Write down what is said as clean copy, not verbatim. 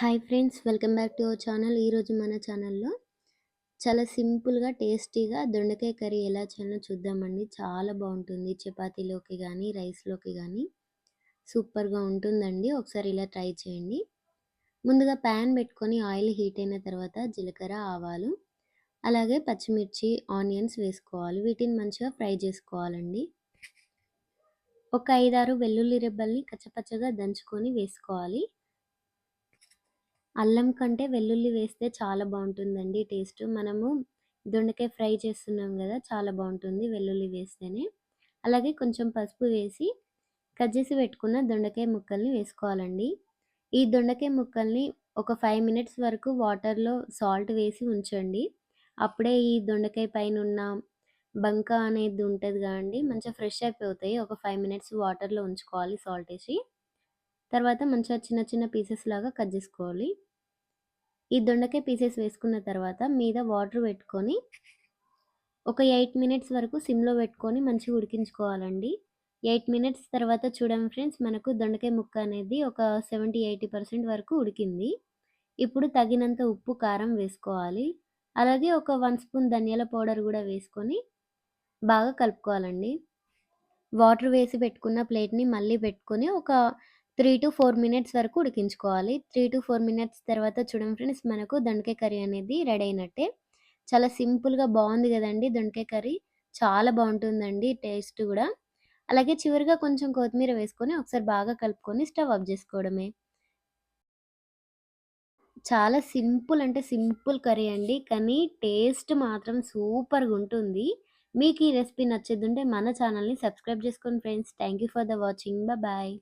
Hi friends, welcome back to our channel. ఈరోజు మన ఛానల్‌లో చాలా సింపుల్‌గా, టేస్టీగా దొండకాయ కర్రీ ఎలా చేయాలో చూద్దామండి. చాలా బావుంటుంది. చపాతీలోకి గానీ, రైస్‌లోకి గానీ సూపర్‌గా ఉంటుందండి. ఒకసారి ఇలా ట్రై చేయండి. ముందుగా ప్యాన్ పెట్టుకొని ఆయిల్ హీట్ అయిన తర్వాత జీలకర్ర, ఆవాలు, అలాగే పచ్చిమిర్చి, ఆనియన్స్ వేసుకోవాలి. వీటిని మంచిగా ఫ్రై చేసుకోవాలండి. ఒక 5, 6 వెల్లుల్లి రెబ్బల్ని కచ్చపచ్చగా దంచుకొని వేసుకోవాలి. అల్లం కంటే వెల్లుల్లి వేస్తే చాలా బావుంటుందండి టేస్టు. మనము దొండకాయ ఫ్రై చేస్తున్నాం గదా! చాలా బావుంటుంది వెల్లుల్లి వేస్తేనే. అలాగే కొంచెం పసుపు వేసి కట్ జేసి పెట్టుకున్న దొండకాయ ముక్కల్ని వేసుకోవాలండి. ఈ దొండకాయ ముక్కల్ని ఒక 5 మినిట్స్ వరకు వాటర్‌లో సాల్ట్ వేసి ఉంచండి. అప్పుడే ఈ దొండకాయ పైనున్న బంక అనేది ఉంటది గదండీ! మంచిగా ఫ్రెష్ అయిపోతాయి. ఒక 5 మినిట్స్ వాటర్‌లో ఉంచుకోవాలి సాల్టేసి. తర్వాత మంచిగా చిన్న చిన్న పీసెస్ లాగా కట్ జేసుకోవాలి. ఈ దొండకాయ పీసెస్ వేసుకున్న తర్వాత మీద వాటర్ పెట్టుకొని ఒక 8 మినిట్స్ వరకు సిమ్‌లో పెట్టుకొని మంచిగా ఉడికించుకోవాలండి. 8 మినిట్స్ తర్వాత చూడండి ఫ్రెండ్స్, మనకు దొండకాయ ముక్క అనేది ఒక 70, 80% వరకు ఉడికింది. ఇప్పుడు తగినంత ఉప్పు, కారం వేసుకోవాలి. అలాగే ఒక 1 స్పూన్ ధనియాల పౌడర్ గూడా వేసుకొని బాగా కలుపుకోవాలండి. వాటర్ వేసి పెట్టుకున్న ప్లేట్‌ని మళ్ళీ పెట్టుకొని ఒక 3-4 మినిట్స్ వరకు ఉడికించుకోవాలి. 3-4 మినిట్స్ తర్వాత చూడండి ఫ్రెండ్స్, మనకు దొండకాయ కర్రీ అనేది రెడీ అయినట్టే. చాలా సింపుల్‌గా బావుంది గదండీ దొండకాయ కర్రీ. చాలా బావుంటుందండి టేస్ట్ గూడా. అలాగే చివరిగా కొంచెం కొత్తిమీర వేసుకొని ఒకసారి బాగా కలుపుకొని స్టవ్ ఆఫ్ జేసుకోవడమే. చాలా సింపుల్ అంటే సింపుల్ కర్రీ అండి. కానీ టేస్ట్ మాత్రం సూపర్‌గుంటుంది. మీకు ఈ రెసిపీ నచ్చేదుంటే మన ఛానెల్‌ని సబ్స్క్రైబ్ చేసుకోండి friends. Thank you for the watching. Bye.